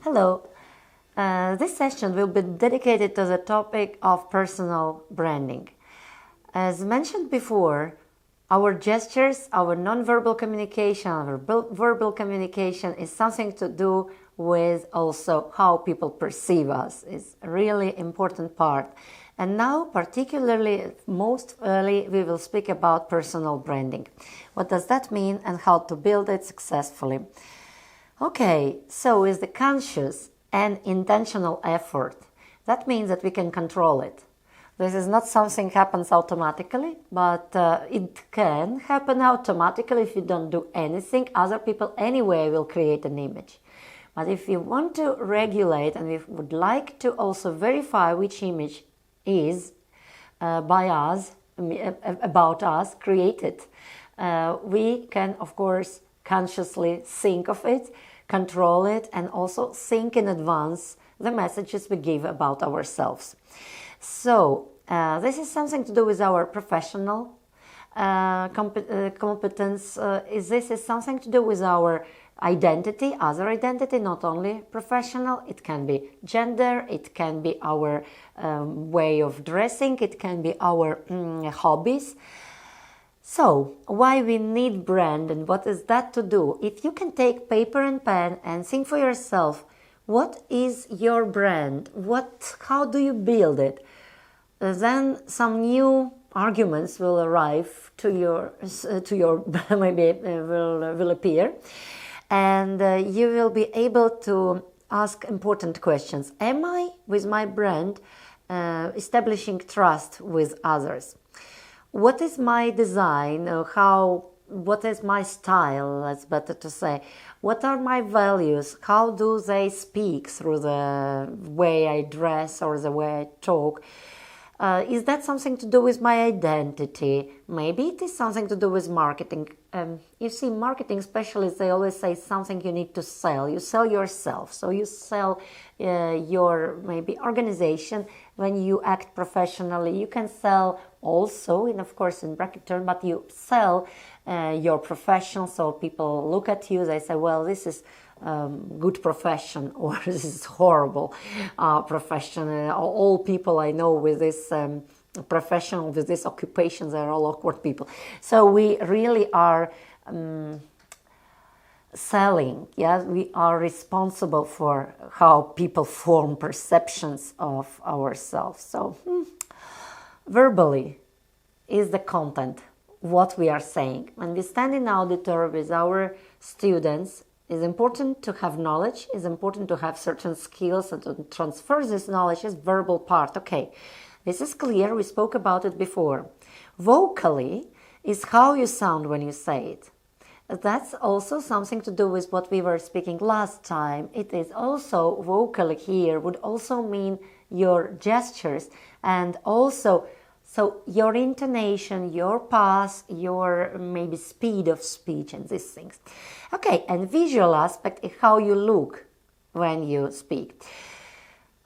Hello. This session will be dedicated to the topic of personal branding. As mentioned before, our gestures, our non-verbal communication, our verbal communication is something to do with also how people perceive us. It's a really important part. And now, particularly, most early, we will speak about personal branding. What does that mean and how to build it successfully? Okay, so is the conscious and intentional effort. That means that we can control it. This is not something happens automatically, but it can happen automatically if you don't do anything. Other people anyway will create an image. But if you want to regulate and we would like to also verify which image is by us, about us, created, we can of course consciously think of it, control it, and also think in advance the messages we give about ourselves. So this is something to do with our professional competence. This is something to do with our identity, other identity, not only professional. It can be gender, it can be our way of dressing, it can be our hobbies. So, why we need brand and what is that to do? If you can take paper and pen and think for yourself, what is your brand? How do you build it? Then some new arguments will arrive to your maybe will appear, and you will be able to ask important questions. Am I, with my brand, establishing trust with others? What is my design? What is my style? That's better to say. What are my values? How do they speak through the way I dress or the way I talk? Is that something to do with my identity? Maybe it is something to do with marketing. You see, marketing specialists, they always say something you need to sell. You sell yourself. So you sell your maybe organization. When you act professionally, you can sell also, and of course in bracket term, but you sell your profession. So people look at you, they say, well, this is good profession, or this is horrible profession. All people I know with this profession, with this occupation, they're all awkward people. So we really are selling. Yeah, we are responsible for how people form perceptions of ourselves. So verbally is the content, what we are saying. When we stand in auditor with our students, it's important to have knowledge, it's important to have certain skills and to transfer this knowledge is verbal part. Okay, this is clear, we spoke about it before. Vocally is how you sound when you say it. That's also something to do with what we were speaking last time. It is also vocal here would also mean your gestures and also so your intonation, your pace, your maybe speed of speech and these things. Okay, and visual aspect is how you look when you speak.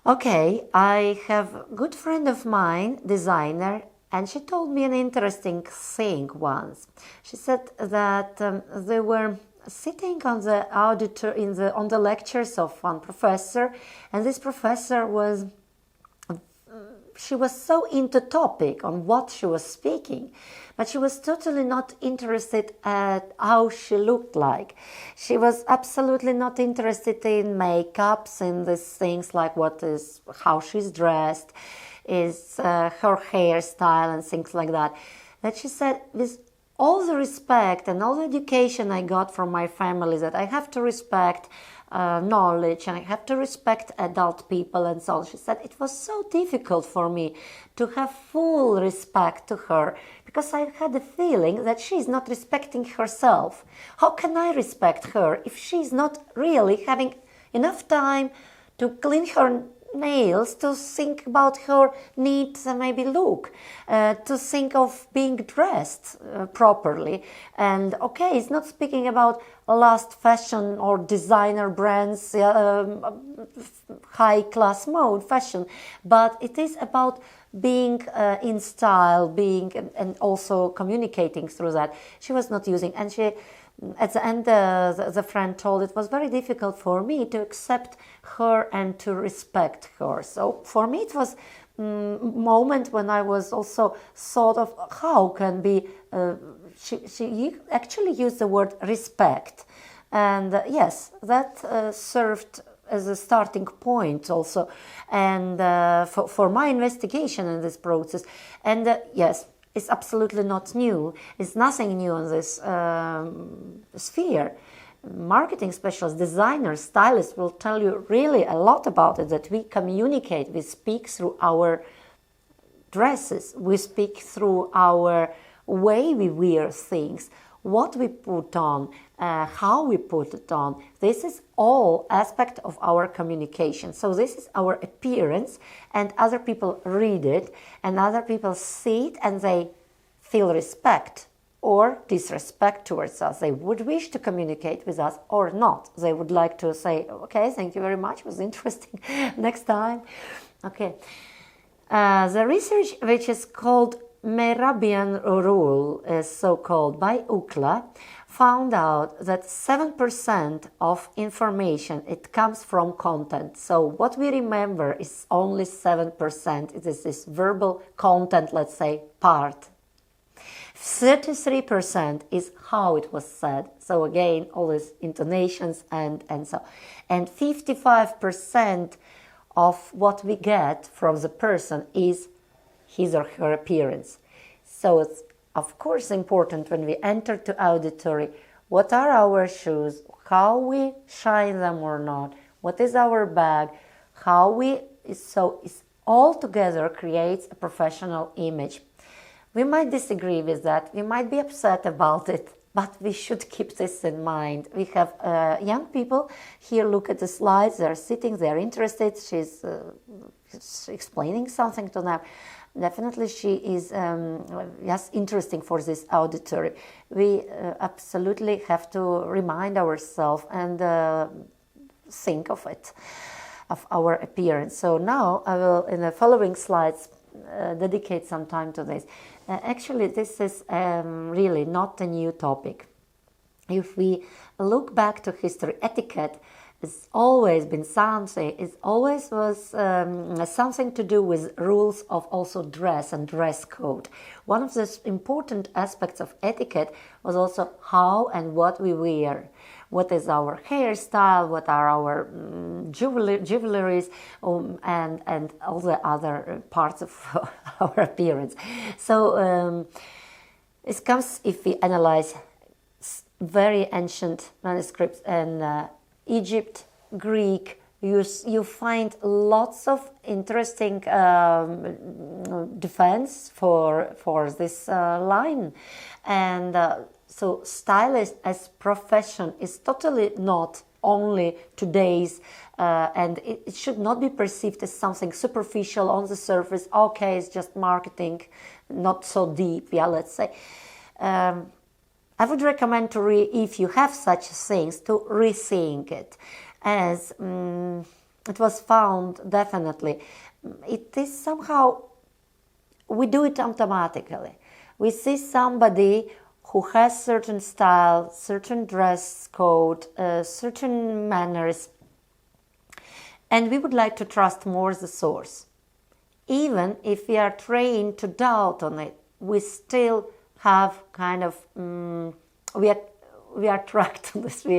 Okay, I have a good friend of mine, designer, and she told me an interesting thing once. She said that they were sitting on the auditor on the lectures of one professor, and this professor was so into topic on what she was speaking, but she was totally not interested at how she looked like. She was absolutely not interested in makeups and these things like how she's dressed, is her hairstyle and things like that. That she said, with all the respect and all the education I got from my family, that I have to respect knowledge and I have to respect adult people and so on. She said it was so difficult for me to have full respect to her because I had a feeling that she's not respecting herself. How can I respect her if she's not really having enough time to clean her nails, to think about her neat maybe look, to think of being dressed properly? And okay, it's not speaking about last fashion or designer brands, high class mode fashion, but it is about being in style, being and also communicating through that. She was not using, and she at the end, the friend told it was very difficult for me to accept her and to respect her. So for me, it was moment when I was also thought of how can be. She actually used the word respect, and yes, that served as a starting point also, and for my investigation in this process. And yes, it's absolutely not new. It's nothing new in this sphere. Marketing specialists, designers, stylists will tell you really a lot about it, that we communicate, we speak through our dresses, we speak through our way we wear things, what we put on, how we put it on. This is all aspect of our communication. So this is our appearance, and other people read it, and other people see it, and they feel respect or disrespect towards us. They would wish to communicate with us or not. They would like to say, okay, thank you very much, it was interesting, next time. Okay. The research, which is called Merabian Rule, is so-called by UCLA, found out that 7% of information, it comes from content. So what we remember is only 7%. It is this verbal content, let's say, part. 33% is how it was said. So again, all these intonations and so. And 55% of what we get from the person is his or her appearance. So it's of course important when we enter to auditory, what are our shoes, how we shine them or not, what is our bag, how we, so it's all together creates a professional image. We might disagree with that, we might be upset about it, but we should keep this in mind. We have young people here, look at the slides, they're sitting, they're interested, she's explaining something to them. Definitely she is yes, interesting for this auditory. We absolutely have to remind ourselves and think of it, of our appearance. So now I will, in the following slides, dedicate some time to this. Actually, this is really not a new topic. If we look back to history, etiquette has always been something, it always was something to do with rules of also dress and dress code. One of the important aspects of etiquette was also how and what we wear. What is our hairstyle, what are our jewelries, and all the other parts of our appearance. So it comes if we analyze very ancient manuscripts in Egypt, Greek, you find lots of interesting defense for this line. And so stylist as profession is totally not only today's, and it should not be perceived as something superficial on the surface. Okay, it's just marketing, not so deep, yeah, let's say. I would recommend to if you have such things, to rethink it, as it was found definitely. It is somehow, we do it automatically. We see somebody who has certain style, certain dress code, certain manners, and we would like to trust more the source. Even if we are trained to doubt on it, we still have kind of we are attracted to this. We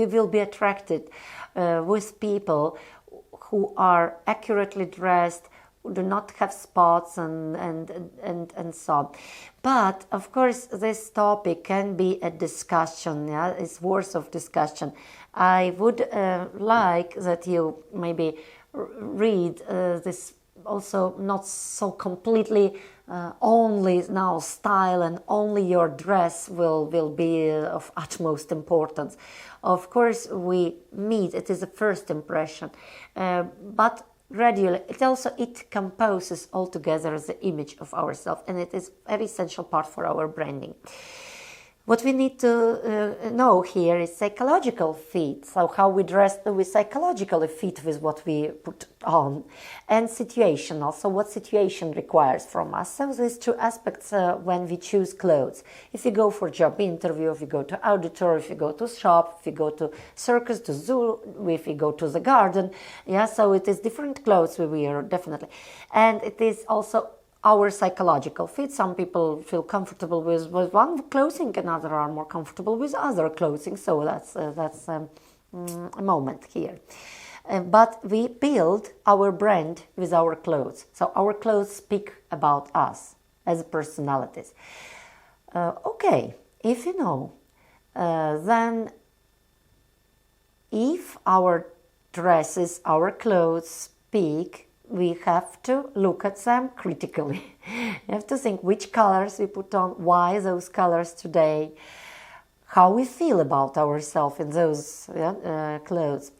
will be attracted with people who are accurately dressed, who do not have spots and so on. But of course, this topic can be a discussion. Yeah, it's worth of discussion. I would like that you maybe read this. Also not so completely only now style and only your dress will be of utmost importance. Of course, we meet, it is a first impression, but gradually it composes altogether the image of ourselves, and it is a very essential part for our branding. What we need to know here is psychological fit, so how we dress we psychologically fit with what we put on, and situational, so what situation requires from us. So these two aspects when we choose clothes. If you go for job interview, if you go to auditor, if you go to shop, if you go to circus, to zoo, if you go to the garden, yeah, so it is different clothes we wear, definitely. And it is also our psychological fit. Some people feel comfortable with one clothing and others are more comfortable with other clothing. So that's a moment here. But we build our brand with our clothes. So our clothes speak about us as personalities. Okay, if you know, then if our dresses, our clothes speak, we have to look at them critically. You have to think which colors we put on, why those colors today, how we feel about ourselves in those clothes.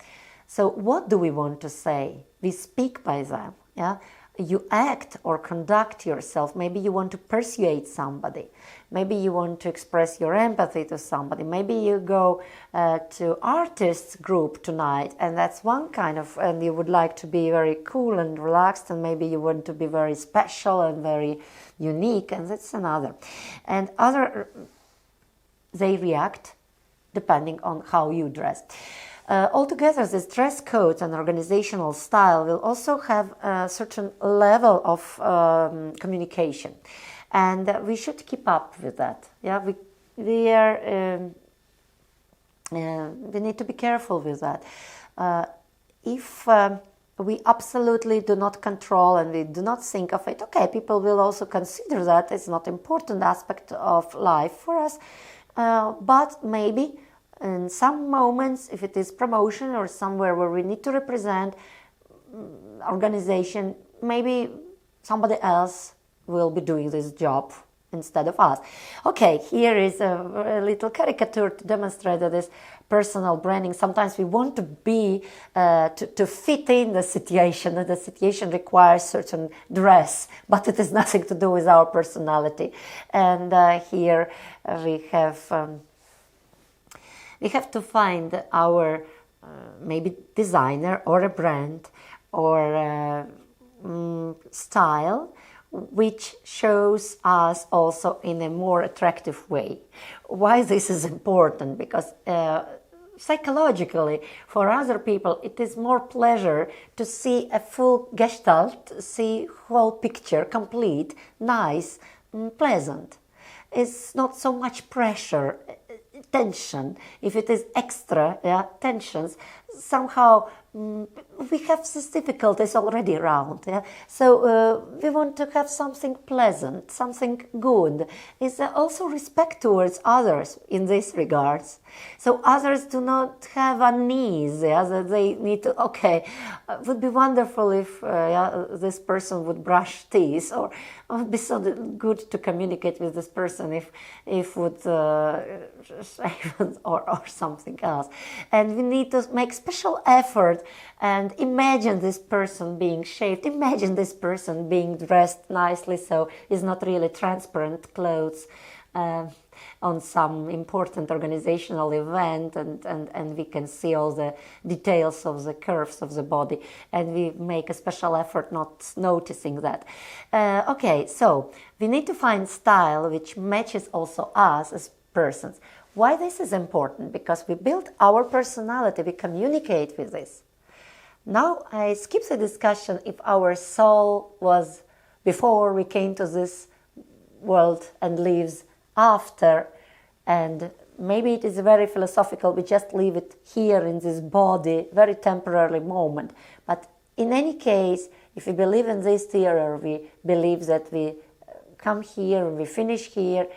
So what do we want to say? We speak by them. Yeah? You act or conduct yourself. Maybe you want to persuade somebody. Maybe you want to express your empathy to somebody. Maybe you go to artists group tonight, and that's one kind of, and you would like to be very cool and relaxed, and maybe you want to be very special and very unique, and that's another. And other, they react depending on how you dress. Altogether, this dress code and organizational style will also have a certain level of communication, and we should keep up with that. Yeah, we need to be careful with that. If we absolutely do not control and we do not think of it, okay, people will also consider that it's not important aspect of life for us, but maybe in some moments, if it is promotion or somewhere where we need to represent organization, maybe somebody else will be doing this job instead of us. Okay, here is a little caricature to demonstrate that this personal branding. Sometimes we want to be, to fit in the situation, that the situation requires certain dress, but it has nothing to do with our personality. And here we have to find our maybe designer or a brand or style which shows us also in a more attractive way. Why this is important? Because psychologically, for other people, it is more pleasure to see a full gestalt, see whole picture, complete, nice, pleasant. It's not so much pressure, tension. If it is extra tensions, somehow we have these difficulties already around. So we want to have something pleasant, something good. It's also respect towards others in this regards. So others do not have unease. That they need to, okay, it would be wonderful if this person would brush teeth, or it would be so good to communicate with this person if would shave or something else. And we need to make special effort and imagine this person being shaved, imagine this person being dressed nicely, so it's not really transparent clothes on some important organizational event, and we can see all the details of the curves of the body, and we make a special effort not noticing that. Okay, so we need to find style which matches also us as persons. Why this is important? Because we build our personality, we communicate with this. Now I skip the discussion if our soul was before we came to this world and lives after, and maybe it is very philosophical, we just leave it here in this body, very temporary moment. But in any case, if we believe in this theory, or we believe that we come here and we finish here,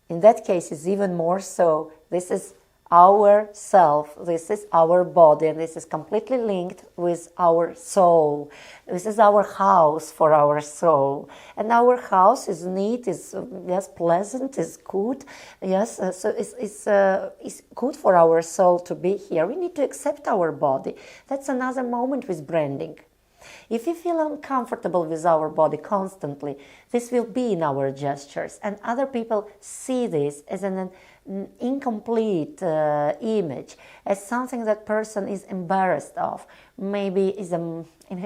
in that case it's even more so. This is our self, this is our body, and this is completely linked with our soul. This is our house for our soul, and our house is neat, is yes, pleasant, is good, yes, so it's good for our soul to be here. We need to accept our body. That's another moment with branding. If we feel uncomfortable with our body constantly, this will be in our gestures, and other people see this as an incomplete image, as something that person is embarrassed of, maybe is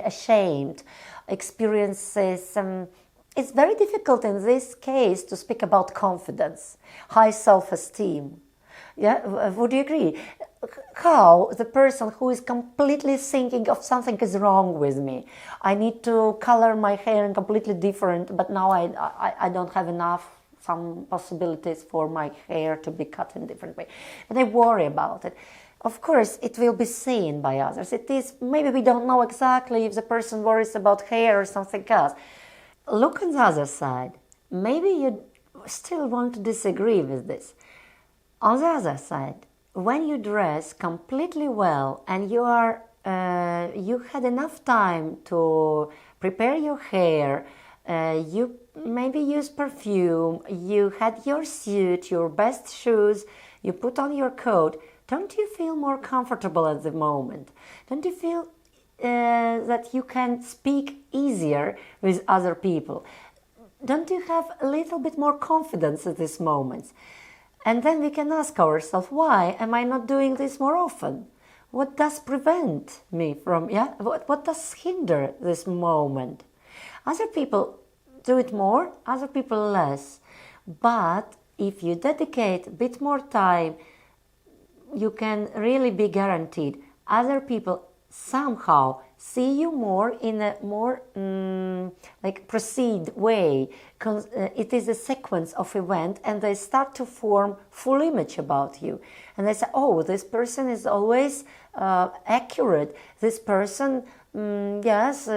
ashamed, experiences. It's very difficult in this case to speak about confidence, high self-esteem. Yeah, would you agree? How the person who is completely thinking of something is wrong with me. I need to color my hair in completely different, but now I don't have enough some possibilities for my hair to be cut in a different way. But I worry about it. Of course, it will be seen by others. It is, maybe we don't know exactly if the person worries about hair or something else. Look on the other side. Maybe you still want to disagree with this. On the other side, when you dress completely well and you had enough time to prepare your hair, you maybe use perfume, you had your suit, your best shoes, you put on your coat, don't you feel more comfortable at the moment? Don't you feel that you can speak easier with other people? Don't you have a little bit more confidence at this moment? And then we can ask ourselves, why am I not doing this more often? What does prevent me from, what does hinder this moment? Other people do it more, other people less. But if you dedicate a bit more time, you can really be guaranteed other people somehow see you more in a more proceed way. It is a sequence of event, and they start to form full image about you, and they say, oh, this person is always accurate, this person yes,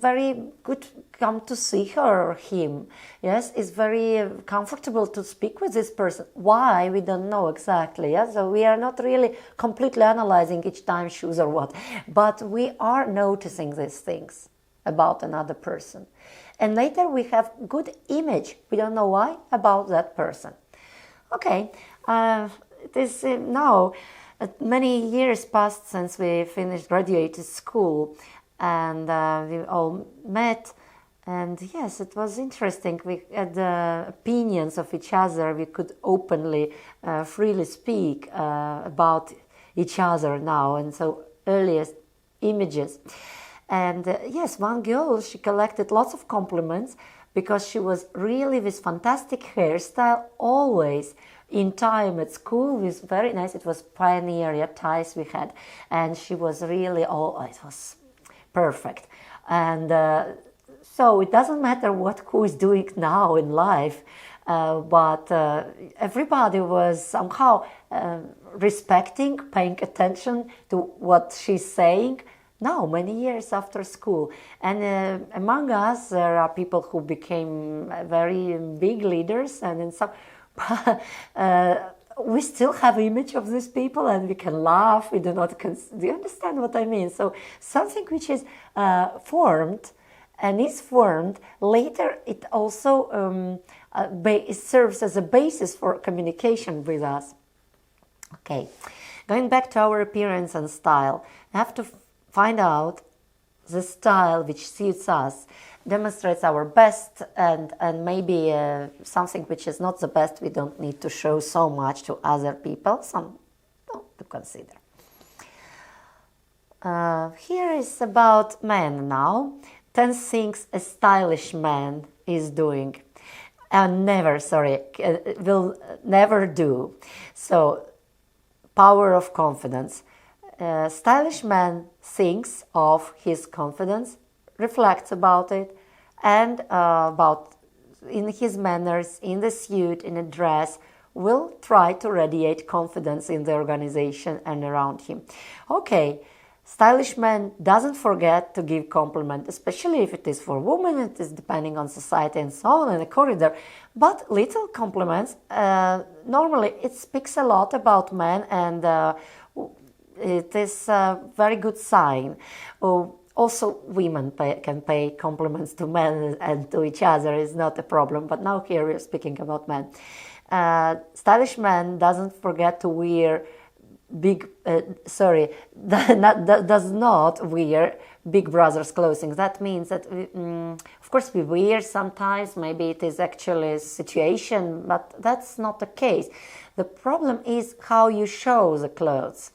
very good come to see her or him. Yes, it's very comfortable to speak with this person. Why? We don't know exactly. Yeah? So we are not really completely analyzing each time shoes or what. But we are noticing these things about another person. And later we have good image. We don't know why about that person. Okay, it is now many years passed since we finished graduated school, and we all met, and yes, it was interesting. We had opinions of each other. We could openly, freely speak about each other now, and so earliest images. And yes, one girl, she collected lots of compliments because she was really with fantastic hairstyle, always in time at school, with very nice, it was pioneer ties we had, and she was really it was perfect. And so it doesn't matter who is doing now in life, but everybody was somehow respecting, paying attention to what she's saying now, many years after school. And among us, there are people who became very big leaders, and in some we still have image of these people, and we can laugh. We do not. Do you understand what I mean? So something which is formed and is formed later, it also it serves as a basis for communication with us. Okay, going back to our appearance and style, I have to find out the style which suits us, demonstrates our best, and maybe something which is not the best we don't need to show so much to other people, some to consider. Here is about men now. 10 things a stylish man is doing and will never do. So, power of confidence. Stylish man thinks of his confidence, reflects about it, and about in his manners, in the suit, in a dress, will try to radiate confidence in the organization and around him. Okay, stylish man doesn't forget to give compliment, especially if it is for women, it is depending on society and so on in a corridor. But little compliments, normally it speaks a lot about men, and it is a very good sign. Also, women can pay compliments to men and to each other, is not a problem. But now here we're speaking about men. Stylish man doesn't forget to wear does not wear Big Brother's clothing. That means that, of course, we wear sometimes, maybe it is actually a situation, but that's not the case. The problem is how you show the clothes.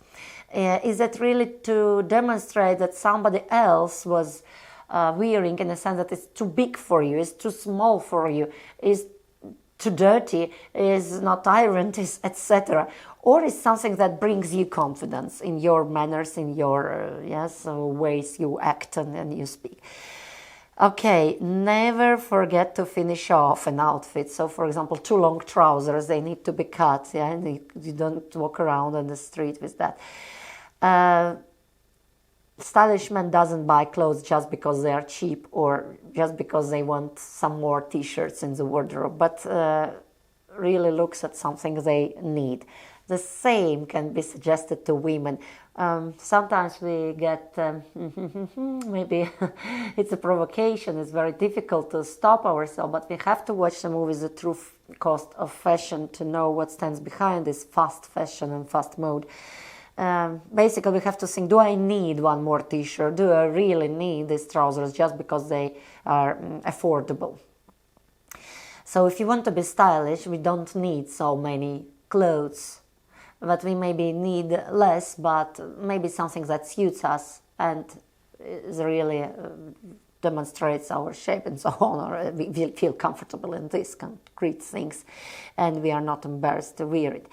Is it really to demonstrate that somebody else was wearing, in a sense that it's too big for you, it's too small for you, is too dirty, is not ironed, is etc. Or is something that brings you confidence in your manners, in your ways you act and you speak. Okay, never forget to finish off an outfit. So, for example, too long trousers, they need to be cut, and you don't walk around on the street with that. Stylish man doesn't buy clothes just because they are cheap or just because they want some more t-shirts in the wardrobe, but really looks at something they need. The same can be suggested to women. Sometimes we get, maybe it's a provocation, it's very difficult to stop ourselves, but we have to watch the movie The True Cost of Fashion to know what stands behind this fast fashion and fast mode. Basically, we have to think, do I need one more t-shirt? Do I really need these trousers just because they are affordable? So if you want to be stylish, we don't need so many clothes, but we maybe need less, but maybe something that suits us and is really demonstrates our shape and so on, or we feel comfortable in these concrete things and we are not embarrassed to wear it.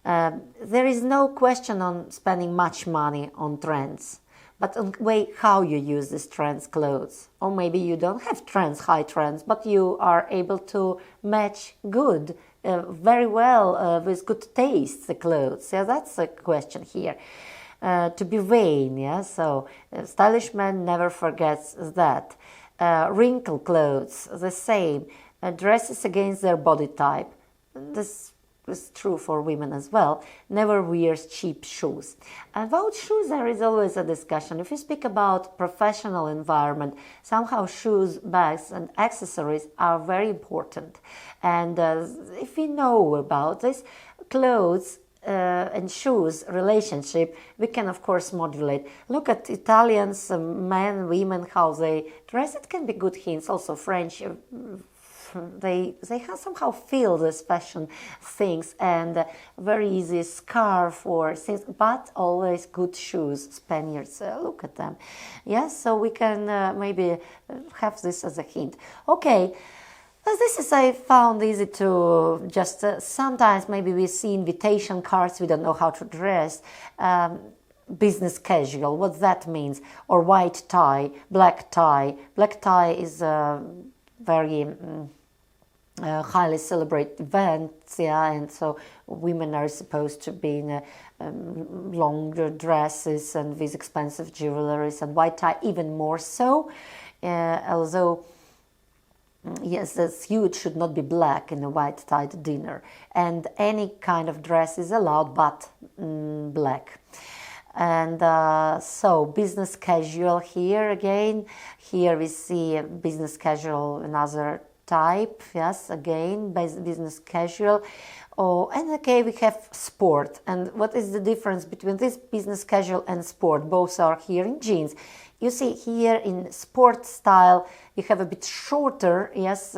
There is no question on spending much money on trends, but on the way how you use these trends clothes. Or maybe you don't have trends, high trends, but you are able to match good, very well, with good taste, the clothes. Yeah, that's a question here. To be vain, yeah, so stylish man never forgets that. Wrinkled clothes, the same. Dresses against their body type. This is true for women as well. Never wears cheap shoes. About shoes, there is always a discussion. If you speak about professional environment, somehow shoes, bags and accessories are very important. And if we know about this, clothes and shoes relationship, we can of course modulate. Look at Italians, men, women, how they dress. It can be good hints. Also French, they have somehow feel these fashion things, and very easy scarf or things, but always good shoes. Spaniards, look at them. Yes, so we can maybe have this as a hint. Okay. This is, I found easy to just, sometimes maybe we see invitation cards, we don't know how to dress, business casual, what that means, or white tie, black tie. Black tie is a very highly celebrated event, yeah, and so women are supposed to be in longer dresses and with expensive jewelries, and white tie even more so, although yes, the suit should not be black in a white-tied dinner, and any kind of dress is allowed but black. And so business casual here again. Here we see business casual, another type. Yes, again business casual. Oh, and okay, we have sport. And what is the difference between this business casual and sport? Both are here in jeans. You see here in sport style, you have a bit shorter, yes,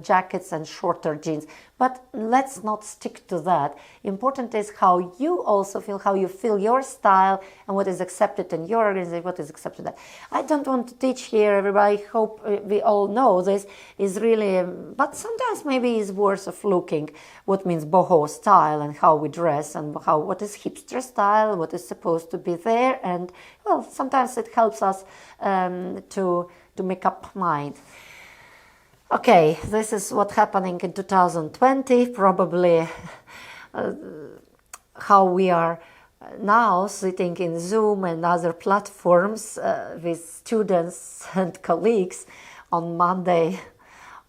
jackets and shorter jeans. But let's not stick to that. Important is how you also feel, how you feel your style, and what is accepted in your organization, what is accepted there. I don't want to teach here, everybody. I hope we all know this is really, but sometimes maybe it's worth of looking what means boho style and how we dress and what is hipster style, what is supposed to be there, and well, sometimes it helps us to make up mind. Okay, this is what's happening in 2020, probably how we are now sitting in Zoom and other platforms with students and colleagues. On Monday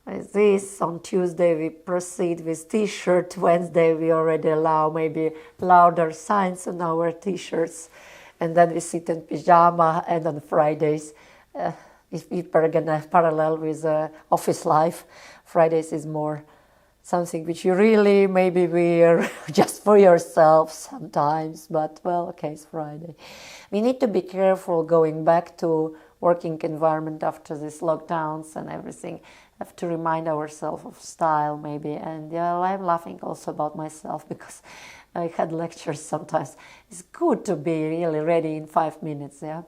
this, on Tuesday we proceed with t-shirt, Wednesday we already allow maybe louder signs on our t-shirts, and then we sit in pyjama, and on Fridays if we're gonna parallel with office life, Fridays is more something which you really maybe wear just for yourself sometimes, but well, okay, it's Friday. We need to be careful going back to working environment after these lockdowns and everything. Have to remind ourselves of style maybe. And I'm laughing also about myself because I had lectures sometimes. It's good to be really ready in 5 minutes, yeah,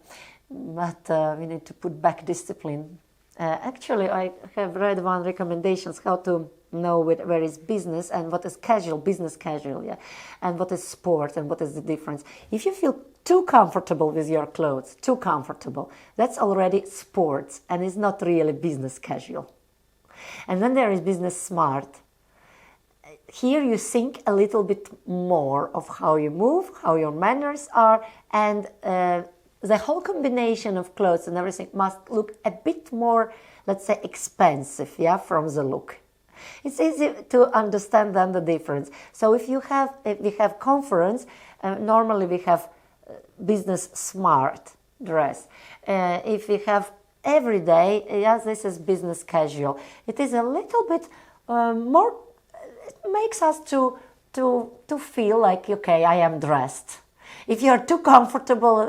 but we need to put back discipline. Actually, I have read one recommendations how to know where is business and what is casual, business casual, yeah, and what is sport and what is the difference. If you feel too comfortable with your clothes, too comfortable, that's already sports and it's not really business casual. And then there is business smart. Here you think a little bit more of how you move, how your manners are, and the whole combination of clothes and everything must look a bit more, let's say, expensive, yeah, from the look. It's easy to understand then the difference. So if we have conference, normally we have business smart dress. If we have every day, yes, this is business casual. It is a little bit more. It makes us to feel like, okay, I am dressed. If you are too comfortable,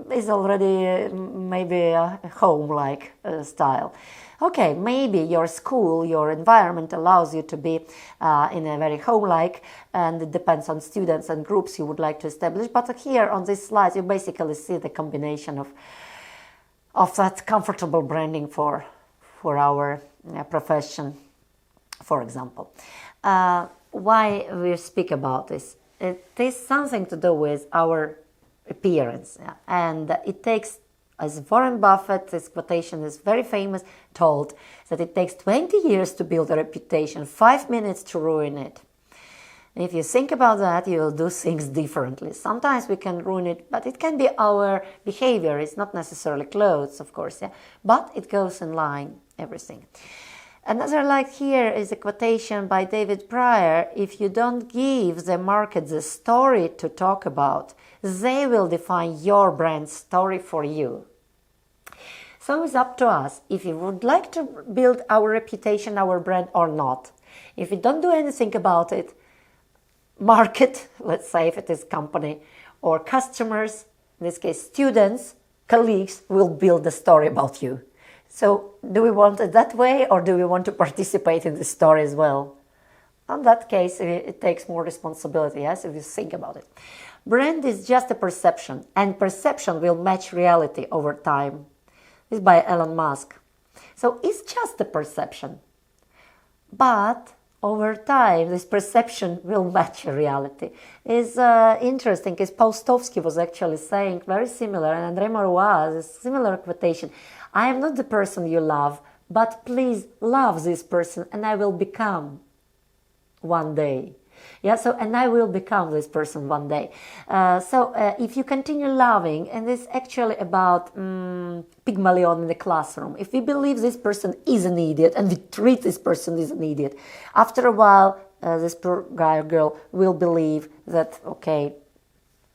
it's already maybe a home-like style. Okay, maybe your school, your environment allows you to be in a very home-like, and it depends on students and groups you would like to establish. But here on this slide, you basically see the combination of that comfortable branding for our profession, for example. Why we speak about this? It is something to do with our appearance, yeah? And it takes, as Warren Buffett, this quotation is very famous, told that it takes 20 years to build a reputation, 5 minutes to ruin it. And if you think about that, you will do things differently. Sometimes we can ruin it, but it can be our behavior. It's not necessarily clothes, of course, yeah? But it goes in line, everything. Another like here is a quotation by David Pryor: if you don't give the market the story to talk about, they will define your brand story for you. So it's up to us if we would like to build our reputation, our brand or not. If we don't do anything about it, market, let's say if it is company, or customers, in this case students, colleagues, will build the story about you. So do we want it that way, or do we want to participate in the story as well? In that case, it takes more responsibility, yes, if you think about it. Brand is just a perception, and perception will match reality over time. This is by Elon Musk. So it's just a perception. But over time, this perception will match reality. It's interesting, as Paustovsky was actually saying very similar, and André Maurois, a similar quotation: I am not the person you love, but please love this person and I will become one day. Yeah, so, and I will become this person one day. If you continue loving, and it's actually about Pygmalion in the classroom. If we believe this person is an idiot and we treat this person as an idiot, after a while, this poor guy or girl will believe that, okay,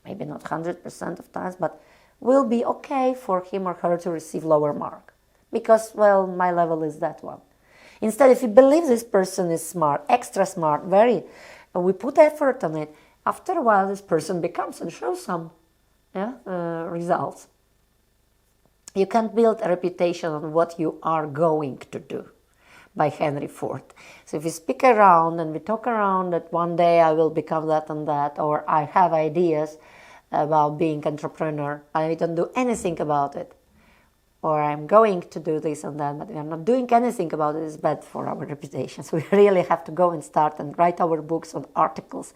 maybe not 100% of times, but will be okay for him or her to receive lower mark. Because, well, my level is that one. Instead, if you believe this person is smart, extra smart, we put effort on it, after a while this person becomes and shows some results. You can't build a reputation on what you are going to do, by Henry Ford. So if we speak around and we talk around that one day I will become that and that, or I have ideas about being entrepreneur, I don't do anything about it, or I'm going to do this and that, but we are not doing anything about it, is bad for our reputation. So we really have to go and start and write our books on articles,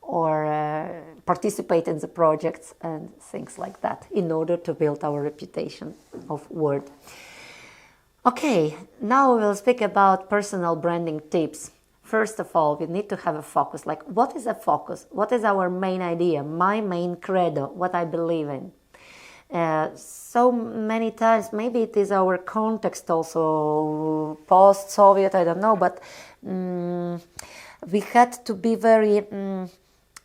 or participate in the projects and things like that, in order to build our reputation of word. Okay, now we will speak about personal branding tips. First of all, we need to have a focus. Like, what is a focus? What is our main idea, my main credo, what I believe in? So many times, maybe it is our context also, post-Soviet, I don't know, but we had to be very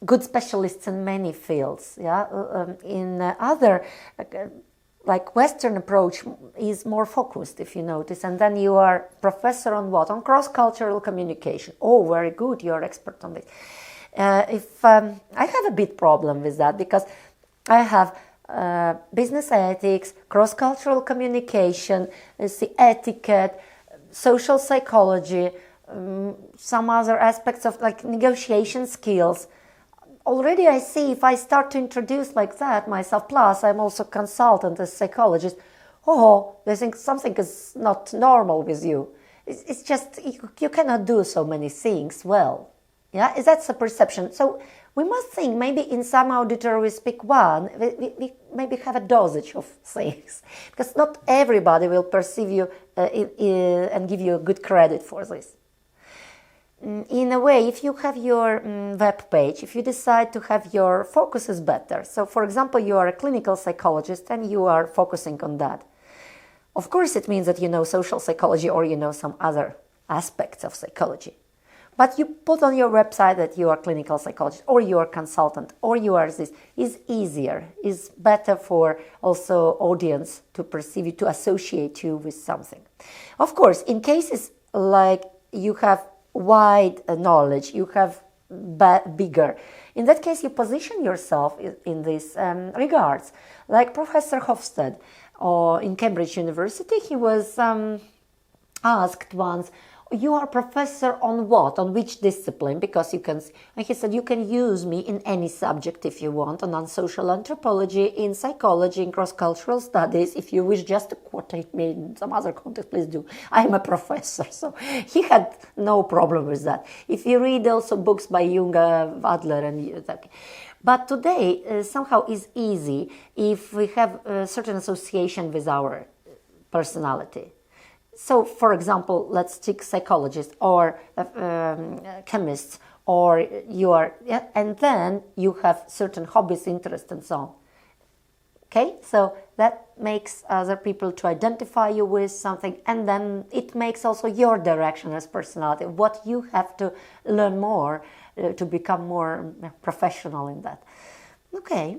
good specialists in many fields. Yeah, in other, like Western approach is more focused, if you notice, and then you are professor on what? On cross-cultural communication. Oh, very good, you are expert on this. I have a bit problem with that, because I have business ethics, cross-cultural communication, etiquette, social psychology, some other aspects of like negotiation skills. Already I see if I start to introduce like that myself, plus I'm also consultant as psychologist, oh, they think something is not normal with you. It's just, you cannot do so many things well. Yeah, that's a perception. So we must think maybe in some auditory we speak one, we maybe have a dosage of things, because not everybody will perceive you and give you a good credit for this. In a way, if you have your web page, if you decide to have your focus is better. So for example, you are a clinical psychologist and you are focusing on that. Of course, it means that you know social psychology or you know some other aspects of psychology. But you put on your website that you are clinical psychologist or you are consultant or you are this, is easier, is better for also audience to perceive you, to associate you with something. Of course, in cases like you have wide knowledge, you have bigger. In that case, you position yourself in these regards. Like Professor Hofstede in Cambridge University, he was asked once, you are professor on what? On which discipline? Because you can, and he said, you can use me in any subject if you want, on social anthropology, in psychology, in cross-cultural studies. If you wish just to quote me in some other context, please do. I am a professor, so he had no problem with that. If you read also books by Jung, Adler, and but today somehow is easy if we have a certain association with our personality. So, for example, let's take psychologists or chemists, or you are, and then you have certain hobbies, interests, and so on. Okay, so that makes other people to identify you with something, and then it makes also your direction as personality, what you have to learn more to become more professional in that. Okay,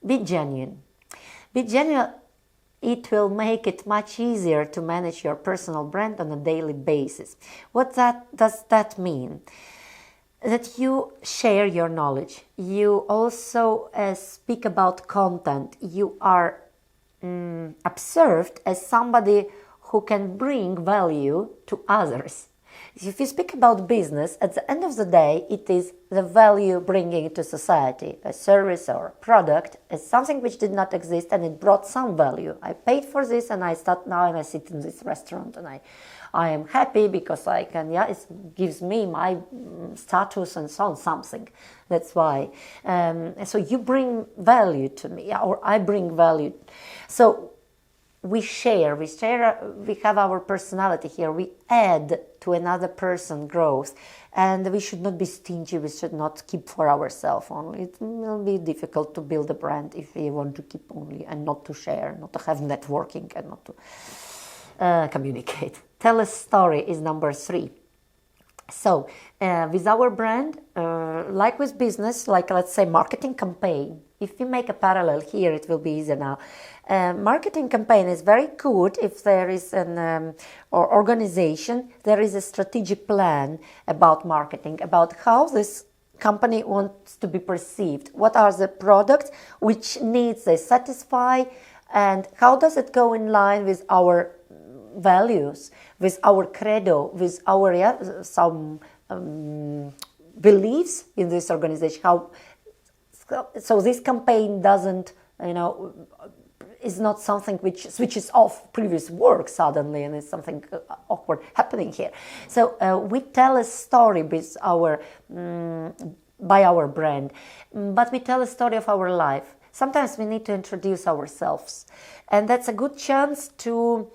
be genuine. Be genuine. It will make it much easier to manage your personal brand on a daily basis. What does that mean? That you share your knowledge. You also speak about content. You are observed as somebody who can bring value to others. If you speak about business, at the end of the day, it is the value bringing to society. A service or a product is something which did not exist and it brought some value. I paid for this and I start now and I sit in this restaurant and I am happy because I can, it gives me my status and so on, something. That's why. So you bring value to me, or I bring value. So we share, we have our personality here, we add to another person's growth, and we should not be stingy, we should not keep for ourselves only. It will be difficult to build a brand if we want to keep only and not to share, not to have networking and not to communicate. Tell a story is number 3. So with our brand, like with business, like let's say marketing campaign, if we make a parallel here, it will be easier now. Marketing campaign is very good if there is an organization, there is a strategic plan about marketing, about how this company wants to be perceived. What are the products, which needs they satisfy, and how does it go in line with our values, with our credo, with our some beliefs in this organization. So this campaign doesn't, is not something which switches off previous work suddenly, and it's something awkward happening here. So we tell a story with by our brand, but we tell a story of our life. Sometimes we need to introduce ourselves, and that's a good chance to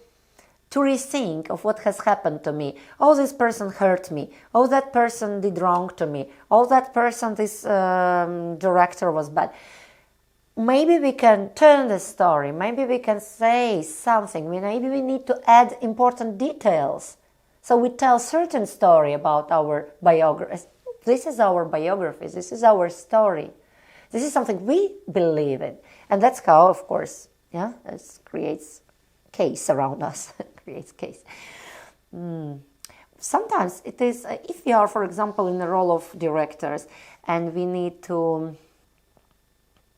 rethink of what has happened to me. Oh, this person hurt me. Oh, that person did wrong to me. Oh, that person, this director was bad. Maybe we can turn the story. Maybe we can say something. Maybe we need to add important details. So we tell certain story about our biography. This is our biography. This is our story. This is something we believe in. And that's how, of course, it creates case around us. Creates case. Sometimes it is, if we are, for example, in the role of directors and we need to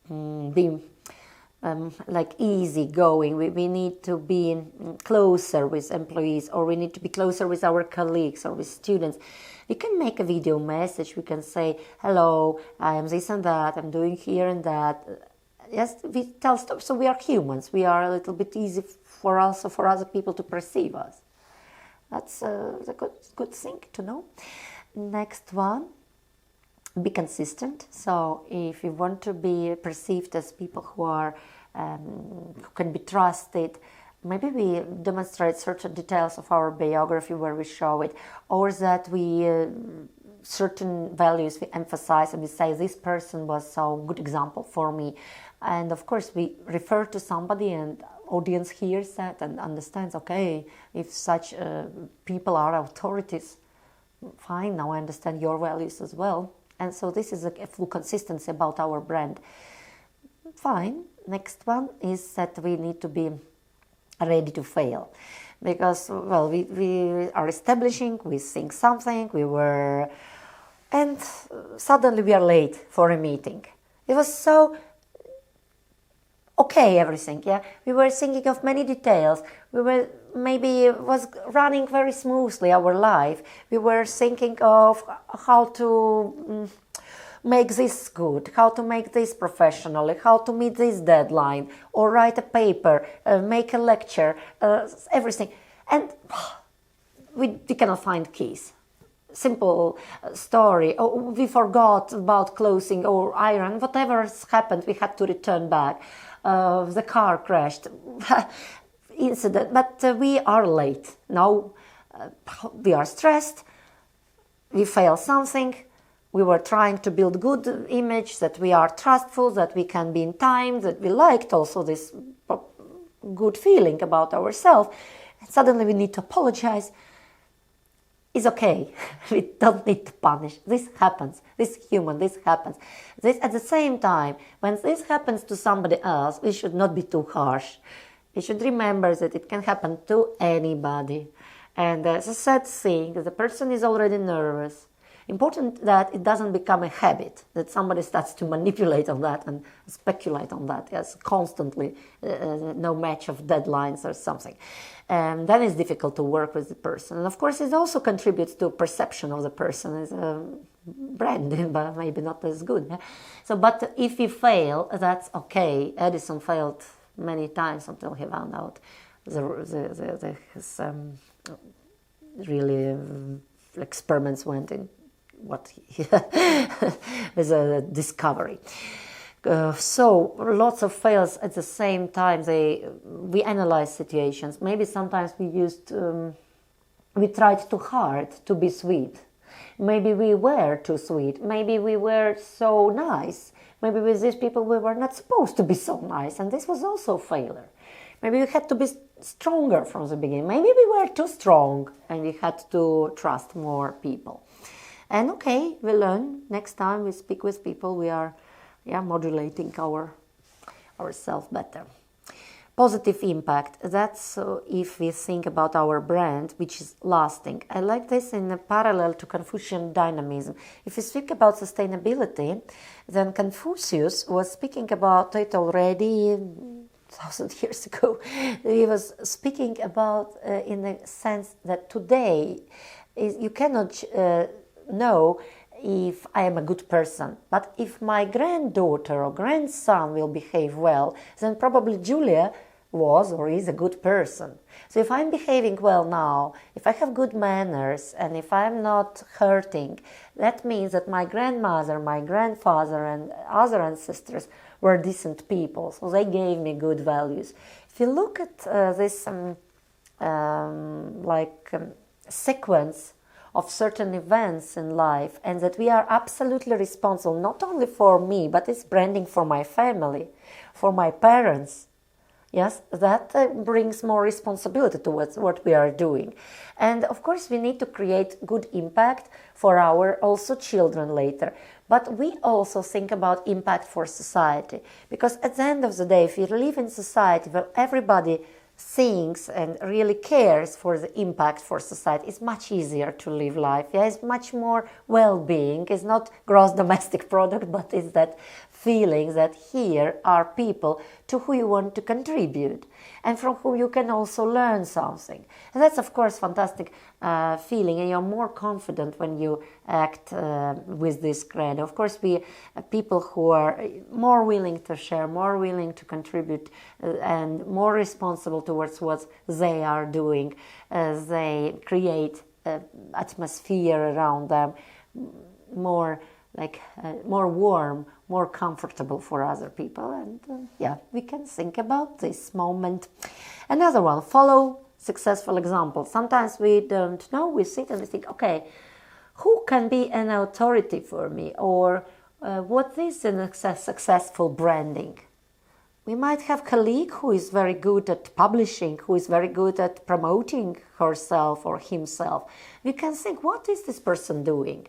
be like easy going. We need to be closer with employees, or we need to be closer with our colleagues or with students. We can make a video message. We can say, hello, I am this and that, I'm doing here and that. Yes, we tell stuff. So we are humans. We are a little bit easy for us, for other people to perceive us. That's a good thing to know. Next one. Be consistent. So if you want to be perceived as people who are who can be trusted, maybe we demonstrate certain details of our biography where we show it, or that we certain values we emphasize and we say this person was so good example for me. And of course we refer to somebody and audience hears that and understands, okay, if such people are authorities, fine, now I understand your values as well. And so this is a full consistency about our brand. Fine. Next one is that we need to be ready to fail. Because, well, we are establishing, we think something, and suddenly we are late for a meeting. It was so okay, everything, yeah. We were thinking of many details. Maybe it was running very smoothly, our life. We were thinking of how to make this good, how to make this professionally, how to meet this deadline, or write a paper, make a lecture, everything. And we cannot find keys. Simple story, or we forgot about clothing or iron, whatever has happened, we had to return back. The car crashed, incident, but we are late. Now we are stressed, we fail something, we were trying to build good image, that we are trustful, that we can be in time, that we liked also this good feeling about ourselves, and suddenly we need to apologize. It's okay. We don't need to punish. This happens. This is human. This happens. This, at the same time, when this happens to somebody else, we should not be too harsh. We should remember that it can happen to anybody. And it's a sad thing. The person is already nervous. Important that it doesn't become a habit, that somebody starts to manipulate on that and speculate on that, yes, constantly, no match of deadlines or something. And then it's difficult to work with the person. And of course, it also contributes to perception of the person as a brand, but maybe not as good. Yeah? So, but if you fail, that's okay. Edison failed many times until he found out his experiments went in what he was a discovery. So lots of fails at the same time. We analyze situations. Maybe sometimes we tried too hard to be sweet. Maybe we were too sweet. Maybe we were so nice. Maybe with these people we were not supposed to be so nice, and this was also a failure. Maybe we had to be stronger from the beginning. Maybe we were too strong and we had to trust more people. And okay, we learn. Next time we speak with people, we are modulating ourselves better. Positive impact. That's if we think about our brand, which is lasting. I like this in a parallel to Confucian dynamism. If we speak about sustainability, then Confucius was speaking about it already 1,000 years ago. He was speaking about in the sense that today you cannot know if I am a good person, but if my granddaughter or grandson will behave well, then probably Julia was or is a good person. So if I'm behaving well now, if I have good manners, and if I'm not hurting, that means that my grandmother, my grandfather, and other ancestors were decent people, so they gave me good values. If you look at this sequence of certain events in life, and that we are absolutely responsible not only for me, but it's branding for my family, for my parents. Yes, that brings more responsibility towards what we are doing. And of course we need to create good impact for our also children later. But we also think about impact for society, because at the end of the day, if we live in society where everybody thinks and really cares for the impact for society, it's much easier to live life. Yeah, it's much more well-being. It's not gross domestic product, but it's that feelings that here are people to who you want to contribute and from whom you can also learn something. And that's, of course, fantastic feeling, and you're more confident when you act with this credo. Of course, people who are more willing to share, more willing to contribute, and more responsible towards what they are doing, they create atmosphere around them more more warm, more comfortable for other people. And yeah, we can think about this moment. Another one, follow successful examples. Sometimes we don't know, we sit and we think, okay, who can be an authority for me, or what is a successful branding? We might have a colleague who is very good at publishing, who is very good at promoting herself or himself. We can think, what is this person doing?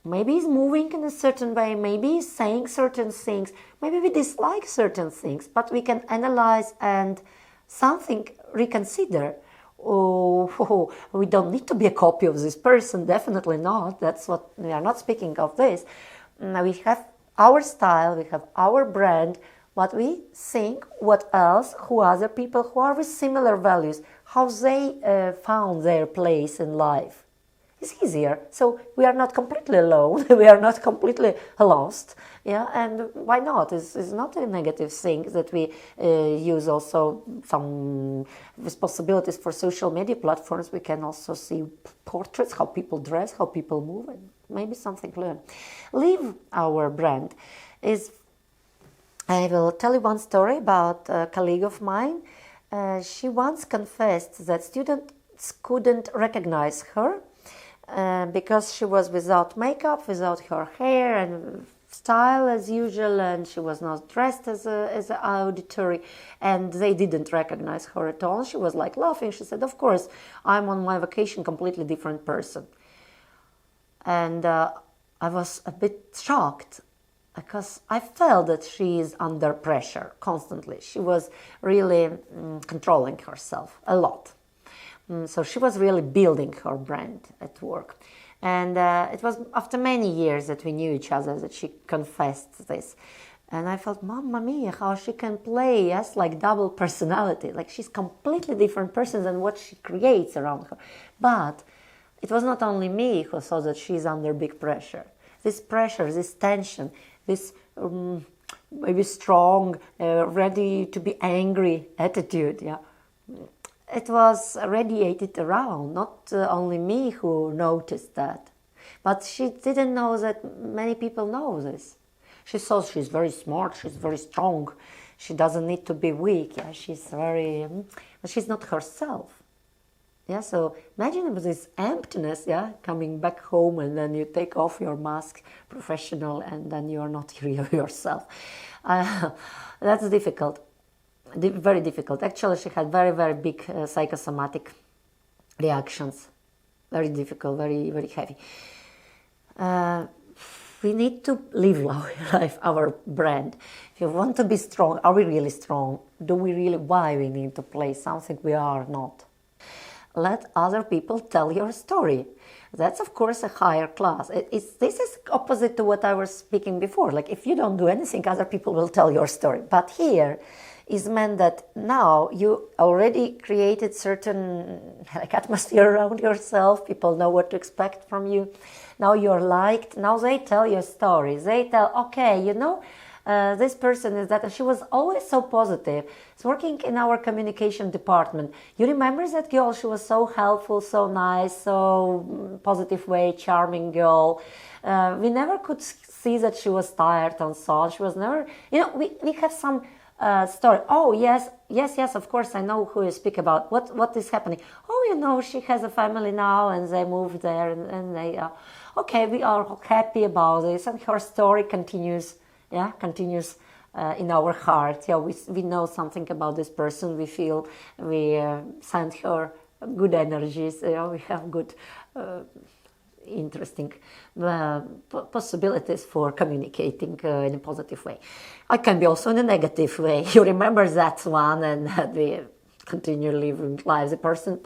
Maybe he's moving in a certain way, maybe he's saying certain things, maybe we dislike certain things, but we can analyze and something reconsider. Oh, we don't need to be a copy of this person, definitely not. That's what we are not speaking of this. We have our style, we have our brand, what we think, what else, who other people who are with similar values, how they found their place in life. It's easier. So we are not completely alone, we are not completely lost. Yeah, and why not? It's not a negative thing that we use also some responsibilities for social media platforms. We can also see portraits, how people dress, how people move, and maybe something to learn. Leave our brand is... I will tell you one story about a colleague of mine. She once confessed that students couldn't recognize her because she was without makeup, without her hair and style as usual, and she was not dressed as an auditory, and they didn't recognize her at all. She was like laughing. She said, of course, I'm on my vacation, completely different person. And I was a bit shocked, because I felt that she is under pressure constantly. She was really controlling herself a lot. So she was really building her brand at work. And it was after many years that we knew each other that she confessed this. And I felt, Mamma mia, how she can play us like double personality. Like she's completely different person than what she creates around her. But it was not only me who saw that she's under big pressure. This pressure, this tension, this maybe strong, ready to be angry attitude, yeah. It was radiated around, not only me who noticed that. But she didn't know that many people know this. She thought she's very smart, she's very strong, she doesn't need to be weak, yeah, but she's not herself. Yeah, so imagine this emptiness, yeah, coming back home and then you take off your mask, professional, and then you are not real yourself. That's difficult, very difficult. Actually, she had very, very big psychosomatic reactions. Very difficult, very, very heavy. We need to live life, our brand. If you want to be strong, are we really strong? Why we need to play something we are not? Let other people tell your story. That's, of course, a higher class. This is opposite to what I was speaking before. Like, if you don't do anything, other people will tell your story. But here is meant that now you already created certain atmosphere around yourself. People know what to expect from you. Now you're liked. Now they tell your story. They tell, okay, this person is that, and she was always so positive. She's working in our communication department. You remember that girl? She was so helpful, so nice, so positive way, charming girl. We never could see that she was tired and so on. She was never, we have some story. Oh, yes, of course, I know who you speak about. What is happening? Oh, she has a family now and they moved there and they, okay, we are happy about this. And her story continues. Yeah, continues in our heart. Yeah, we know something about this person. We feel we send her good energies. We have good, interesting possibilities for communicating in a positive way. It can be also in a negative way. You remember that one, and we continue living lives. A person,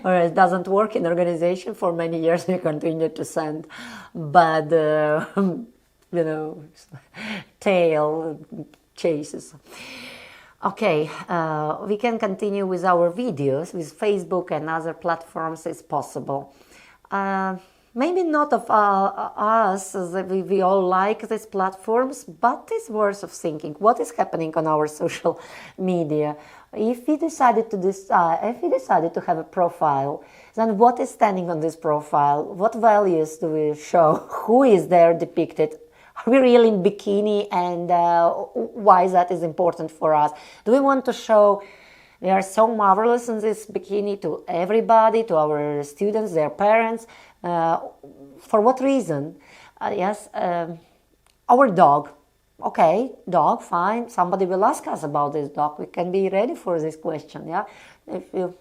or it doesn't work in organization for many years. We continue to send bad tail chases. Okay, we can continue with our videos with Facebook and other platforms as possible. Maybe not of us, as we all like these platforms, but it's worth of thinking. What is happening on our social media? If we decided to have a profile, then what is standing on this profile? What values do we show? Who is there depicted? Are we really in bikini, and why that is important for us? Do we want to show we are so marvelous in this bikini to everybody, to our students, their parents? For what reason? Yes, our dog. Okay, dog, fine. Somebody will ask us about this dog. We can be ready for this question, yeah, if you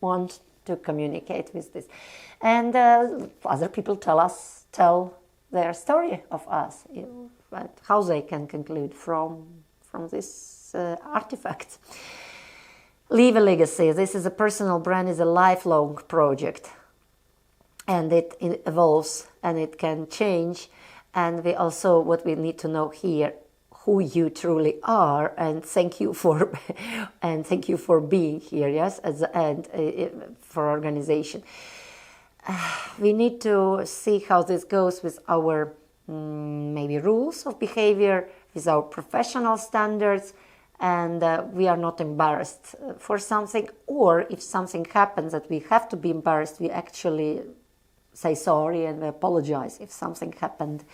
want to communicate with this. And other people tell their story of us, how they can conclude from this artifact. Leave a legacy. This is a personal brand, is a lifelong project, and it evolves and it can change. And we also, what we need to know here, who you truly are, and thank you for being here, yes, and for organization. We need to see how this goes with our maybe rules of behavior, with our professional standards, and we are not embarrassed for something, or if something happens that we have to be embarrassed, we actually say sorry and we apologize. If something happened,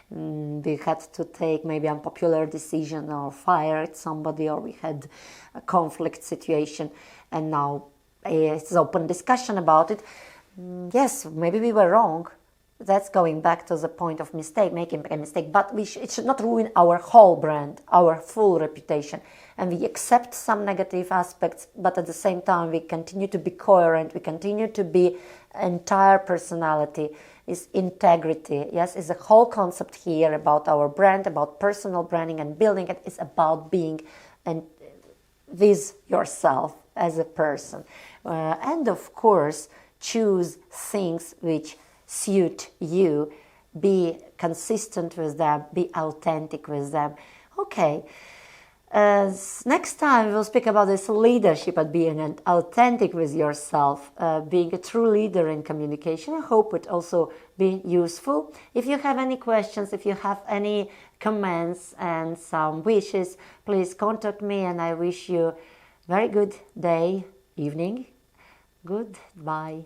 we had to take maybe unpopular decision or fired somebody, or we had a conflict situation, and now it's open discussion about it. Yes, maybe we were wrong. That's going back to the point of making a mistake, but it should not ruin our whole brand, our full reputation. And we accept some negative aspects, but at the same time we continue to be coherent, we continue to be entire personality, is integrity. Yes, is a whole concept here about our brand, about personal branding and building it. Is about being with yourself as a person. And of course, choose things which suit you, be consistent with them, be authentic with them. Okay, next time we'll speak about this leadership and being authentic with yourself, being a true leader in communication. I hope it also be useful. If you have any questions, if you have any comments and some wishes, please contact me, and I wish you very good day, evening. Goodbye.